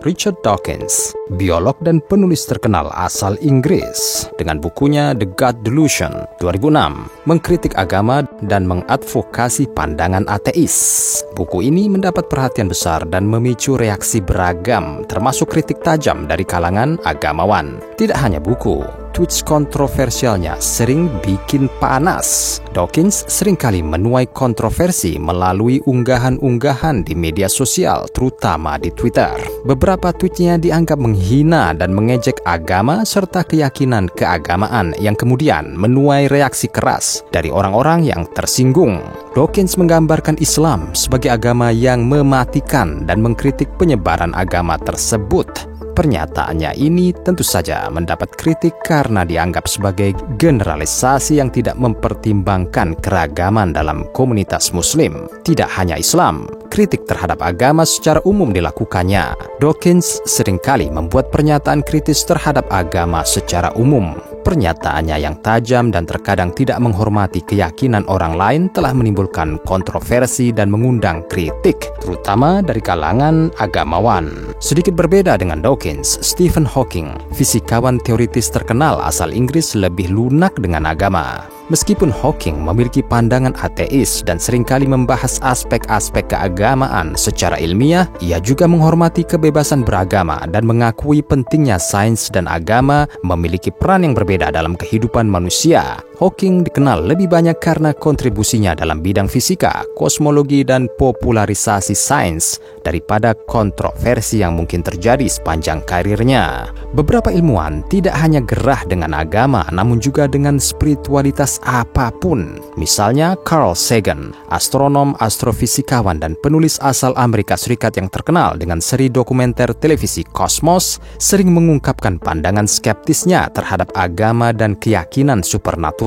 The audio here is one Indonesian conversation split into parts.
Richard Dawkins, biolog dan penulis terkenal asal Inggris, dengan bukunya The God Delusion 2006, mengkritik agama dan mengadvokasi pandangan ateis. Buku ini mendapat perhatian besar dan memicu reaksi beragam, termasuk kritik tajam dari kalangan agamawan. Tidak hanya buku, tweets kontroversialnya sering bikin panas. Dawkins seringkali menuai kontroversi melalui unggahan-unggahan di media sosial, terutama di Twitter. Beberapa tweetnya dianggap menghina dan mengejek agama serta keyakinan keagamaan yang kemudian menuai reaksi keras dari orang-orang yang tersinggung. Dawkins menggambarkan Islam sebagai agama yang mematikan dan mengkritik penyebaran agama tersebut. Pernyataannya ini tentu saja mendapat kritik karena dianggap sebagai generalisasi yang tidak mempertimbangkan keragaman dalam komunitas Muslim. Tidak hanya Islam, kritik terhadap agama secara umum dilakukannya. Dawkins seringkali membuat pernyataan kritis terhadap agama secara umum. Pernyataannya yang tajam dan terkadang tidak menghormati keyakinan orang lain telah menimbulkan kontroversi dan mengundang kritik, terutama dari kalangan agamawan. Sedikit berbeda dengan Dawkins, Stephen Hawking, fisikawan teoritis terkenal asal Inggris, lebih lunak dengan agama. Meskipun Hawking memiliki pandangan ateis dan seringkali membahas aspek-aspek keagamaan secara ilmiah, ia juga menghormati kebebasan beragama dan mengakui pentingnya sains dan agama memiliki peran yang berbeda dalam kehidupan manusia. Hawking dikenal lebih banyak karena kontribusinya dalam bidang fisika, kosmologi, dan popularisasi sains daripada kontroversi yang mungkin terjadi sepanjang karirnya. Beberapa ilmuwan tidak hanya gerah dengan agama, namun juga dengan spiritualitas apapun. Misalnya Carl Sagan, astronom, astrofisikawan, dan penulis asal Amerika Serikat yang terkenal dengan seri dokumenter televisi Cosmos, sering mengungkapkan pandangan skeptisnya terhadap agama dan keyakinan supernatural.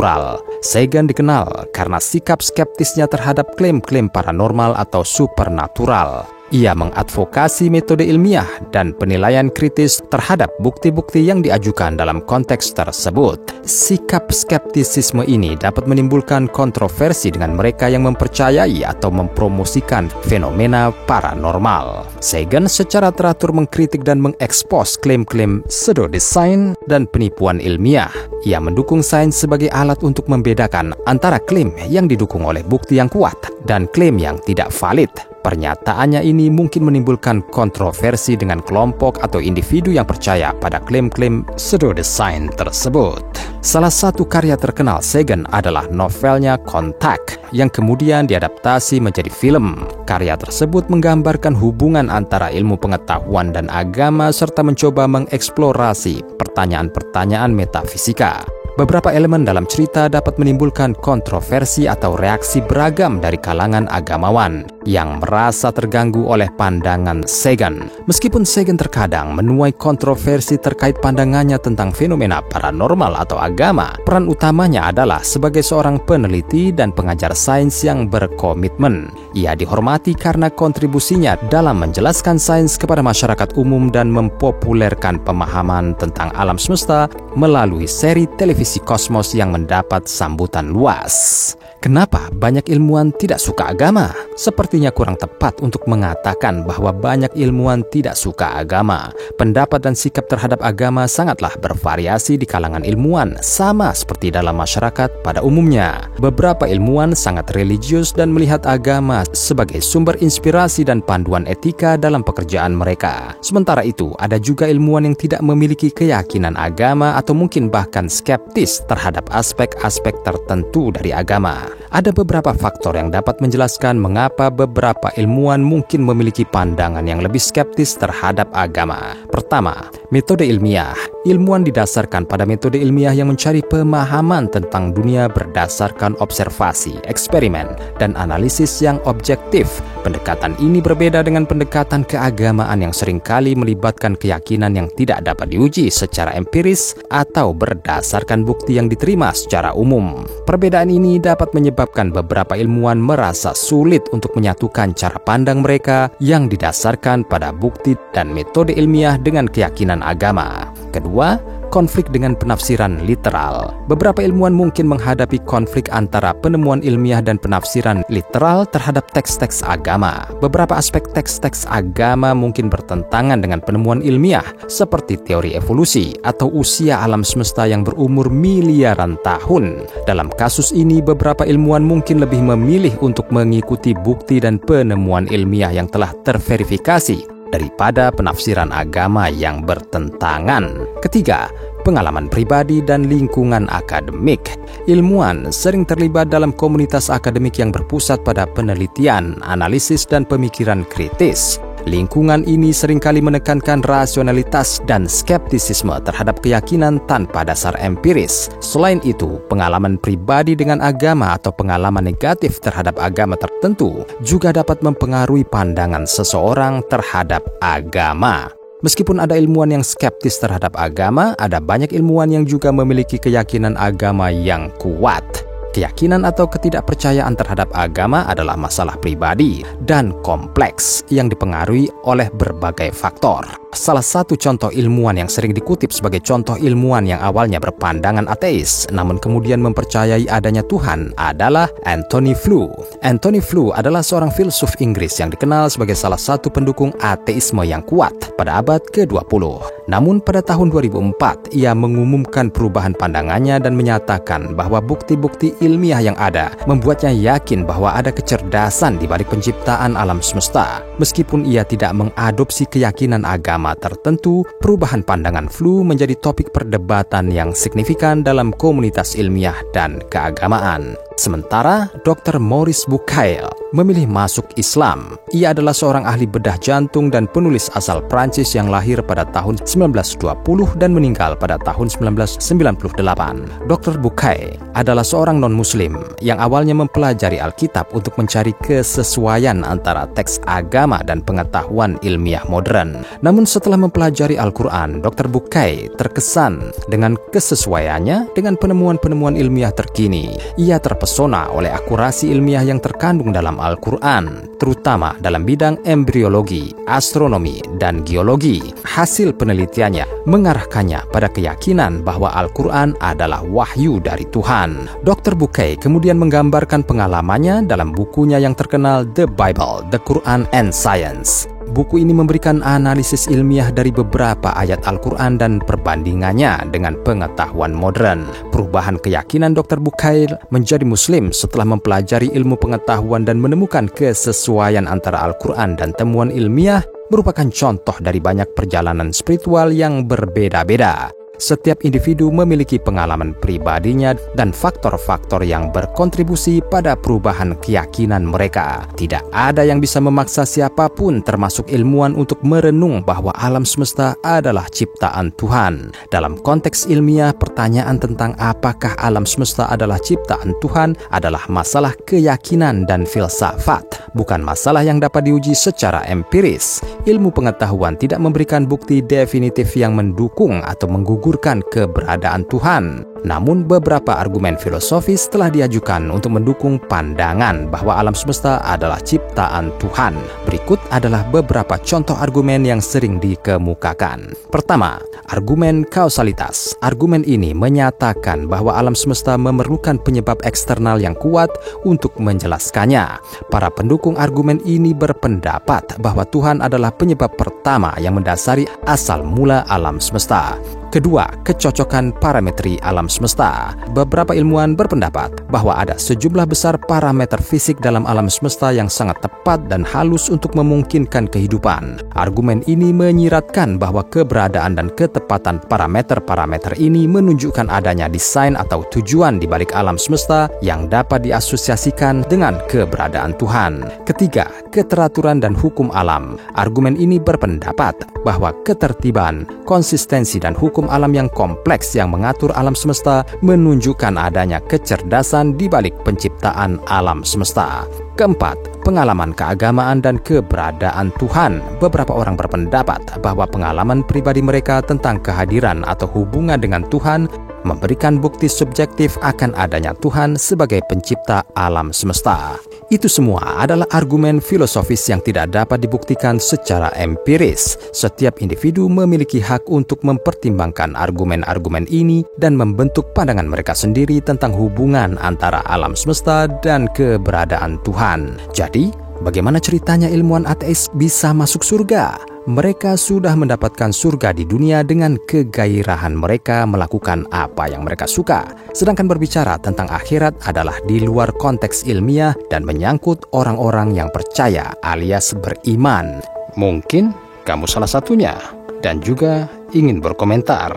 Sagan dikenal karena sikap skeptisnya terhadap klaim-klaim paranormal atau supernatural. Ia mengadvokasi metode ilmiah dan penilaian kritis terhadap bukti-bukti yang diajukan dalam konteks tersebut. Sikap skeptisisme ini dapat menimbulkan kontroversi dengan mereka yang mempercayai atau mempromosikan fenomena paranormal. Sagan secara teratur mengkritik dan mengekspos klaim-klaim pseudodesain dan penipuan ilmiah. Ia mendukung sains sebagai alat untuk membedakan antara klaim yang didukung oleh bukti yang kuat dan klaim yang tidak valid. Pernyataannya ini mungkin menimbulkan kontroversi dengan kelompok atau individu yang percaya pada klaim-klaim pseudodesain tersebut. Salah satu karya terkenal Sagan adalah novelnya Contact, yang kemudian diadaptasi menjadi film. Karya tersebut menggambarkan hubungan antara ilmu pengetahuan dan agama serta mencoba mengeksplorasi pertanyaan-pertanyaan metafisika. Beberapa elemen dalam cerita dapat menimbulkan kontroversi atau reaksi beragam dari kalangan agamawan yang merasa terganggu oleh pandangan Sagan. Meskipun Sagan terkadang menuai kontroversi terkait pandangannya tentang fenomena paranormal atau agama, peran utamanya adalah sebagai seorang peneliti dan pengajar sains yang berkomitmen. Ia dihormati karena kontribusinya dalam menjelaskan sains kepada masyarakat umum dan mempopulerkan pemahaman tentang alam semesta melalui seri televisi Cosmos yang mendapat sambutan luas. Kenapa banyak ilmuwan tidak suka agama? Sepertinya kurang tepat untuk mengatakan bahwa banyak ilmuwan tidak suka agama. Pendapat dan sikap terhadap agama sangatlah bervariasi di kalangan ilmuwan, sama seperti dalam masyarakat pada umumnya. Beberapa ilmuwan sangat religius dan melihat agama sebagai sumber inspirasi dan panduan etika dalam pekerjaan mereka. Sementara itu, ada juga ilmuwan yang tidak memiliki keyakinan agama atau mungkin bahkan skeptis terhadap aspek-aspek tertentu dari agama. Ada beberapa faktor yang dapat menjelaskan mengapa beberapa ilmuwan mungkin memiliki pandangan yang lebih skeptis terhadap agama. Pertama, metode ilmiah. Ilmuwan didasarkan pada metode ilmiah yang mencari pemahaman tentang dunia berdasarkan observasi, eksperimen, dan analisis yang objektif. Pendekatan ini berbeda dengan pendekatan keagamaan yang seringkali melibatkan keyakinan yang tidak dapat diuji secara empiris atau berdasarkan bukti yang diterima secara umum. Perbedaan ini dapat menyebabkan beberapa ilmuwan merasa sulit untuk menyatukan cara pandang mereka yang didasarkan pada bukti dan metode ilmiah dengan keyakinan agama. Kedua, konflik dengan penafsiran literal. Beberapa ilmuwan mungkin menghadapi konflik antara penemuan ilmiah dan penafsiran literal terhadap teks-teks agama. Beberapa aspek teks-teks agama mungkin bertentangan dengan penemuan ilmiah, seperti teori evolusi atau usia alam semesta yang berumur miliaran tahun. Dalam kasus ini, beberapa ilmuwan mungkin lebih memilih untuk mengikuti bukti dan penemuan ilmiah yang telah terverifikasi daripada penafsiran agama yang bertentangan. Ketiga, pengalaman pribadi dan lingkungan akademik. Ilmuwan sering terlibat dalam komunitas akademik yang berpusat pada penelitian, analisis, dan pemikiran kritis. Lingkungan ini seringkali menekankan rasionalitas dan skeptisisme terhadap keyakinan tanpa dasar empiris. Selain itu, pengalaman pribadi dengan agama atau pengalaman negatif terhadap agama tertentu juga dapat mempengaruhi pandangan seseorang terhadap agama. Meskipun ada ilmuwan yang skeptis terhadap agama, ada banyak ilmuwan yang juga memiliki keyakinan agama yang kuat. Keyakinan atau ketidakpercayaan terhadap agama adalah masalah pribadi dan kompleks yang dipengaruhi oleh berbagai faktor. Salah satu contoh ilmuwan yang sering dikutip sebagai contoh ilmuwan yang awalnya berpandangan ateis namun kemudian mempercayai adanya Tuhan adalah Antony Flew. Antony Flew adalah seorang filsuf Inggris yang dikenal sebagai salah satu pendukung ateisme yang kuat pada abad ke-20. Namun pada tahun 2004, ia mengumumkan perubahan pandangannya dan menyatakan bahwa bukti-bukti ilmiah yang ada membuatnya yakin bahwa ada kecerdasan di balik penciptaan alam semesta. Meskipun ia tidak mengadopsi keyakinan agama tertentu, perubahan pandangan Flew menjadi topik perdebatan yang signifikan dalam komunitas ilmiah dan keagamaan. Sementara Dr. Maurice Bucaille memilih masuk Islam. Ia adalah seorang ahli bedah jantung dan penulis asal Prancis yang lahir pada tahun 1920 dan meninggal pada tahun 1998. Dr. Bucaille adalah seorang non-muslim yang awalnya mempelajari Alkitab untuk mencari kesesuaian antara teks agama dan pengetahuan ilmiah modern. Namun setelah mempelajari Al-Quran, Dr. Bucaille terkesan dengan kesesuaiannya dengan penemuan-penemuan ilmiah terkini. Ia terpesona oleh akurasi ilmiah yang terkandung dalam Al-Quran, terutama dalam bidang embriologi, astronomi, dan geologi. Hasil penelitiannya mengarahkannya pada keyakinan bahwa Al-Quran adalah wahyu dari Tuhan. Dr. Bucaille kemudian menggambarkan pengalamannya dalam bukunya yang terkenal The Bible, The Quran and Science. Buku ini memberikan analisis ilmiah dari beberapa ayat Al-Quran dan perbandingannya dengan pengetahuan modern. Perubahan keyakinan Dr. Bucaille menjadi Muslim setelah mempelajari ilmu pengetahuan dan menemukan kesesuaian antara Al-Quran dan temuan ilmiah merupakan contoh dari banyak perjalanan spiritual yang berbeda-beda. Setiap individu memiliki pengalaman pribadinya dan faktor-faktor yang berkontribusi pada perubahan keyakinan mereka. Tidak ada yang bisa memaksa siapapun termasuk ilmuwan untuk merenung bahwa alam semesta adalah ciptaan Tuhan. Dalam konteks ilmiah, pertanyaan tentang apakah alam semesta adalah ciptaan Tuhan adalah masalah keyakinan dan filsafat, bukan masalah yang dapat diuji secara empiris. Ilmu pengetahuan tidak memberikan bukti definitif yang mendukung atau menggugurkan keberadaan Tuhan. Namun beberapa argumen filosofis telah diajukan untuk mendukung pandangan bahwa alam semesta adalah ciptaan Tuhan. Berikut adalah beberapa contoh argumen yang sering dikemukakan. Pertama, argumen kausalitas. Argumen ini menyatakan bahwa alam semesta memerlukan penyebab eksternal yang kuat untuk menjelaskannya. Para pendukung argumen ini berpendapat bahwa Tuhan adalah penyebab pertama yang mendasari asal mula alam semesta. Kedua, kecocokan parametri alam semesta. Beberapa ilmuwan berpendapat bahwa ada sejumlah besar parameter fisik dalam alam semesta yang sangat tepat dan halus untuk memungkinkan kehidupan. Argumen ini menyiratkan bahwa keberadaan dan ketepatan parameter-parameter ini menunjukkan adanya desain atau tujuan di balik alam semesta yang dapat diasosiasikan dengan keberadaan Tuhan. Ketiga, keteraturan dan hukum alam. Argumen ini berpendapat bahwa ketertiban, konsistensi, dan hukum alam yang kompleks yang mengatur alam semesta menunjukkan adanya kecerdasan di balik penciptaan alam semesta. Keempat, pengalaman keagamaan dan keberadaan Tuhan. Beberapa orang berpendapat bahwa pengalaman pribadi mereka tentang kehadiran atau hubungan dengan Tuhan memberikan bukti subjektif akan adanya Tuhan sebagai pencipta alam semesta. Itu semua adalah argumen filosofis yang tidak dapat dibuktikan secara empiris. Setiap individu memiliki hak untuk mempertimbangkan argumen-argumen ini dan membentuk pandangan mereka sendiri tentang hubungan antara alam semesta dan keberadaan Tuhan. Jadi, bagaimana ceritanya ilmuwan ateis bisa masuk surga? Mereka sudah mendapatkan surga di dunia dengan kegairahan mereka melakukan apa yang mereka suka. Sedangkan berbicara tentang akhirat adalah di luar konteks ilmiah dan menyangkut orang-orang yang percaya alias beriman. Mungkin kamu salah satunya dan juga ingin berkomentar.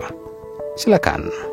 Silakan.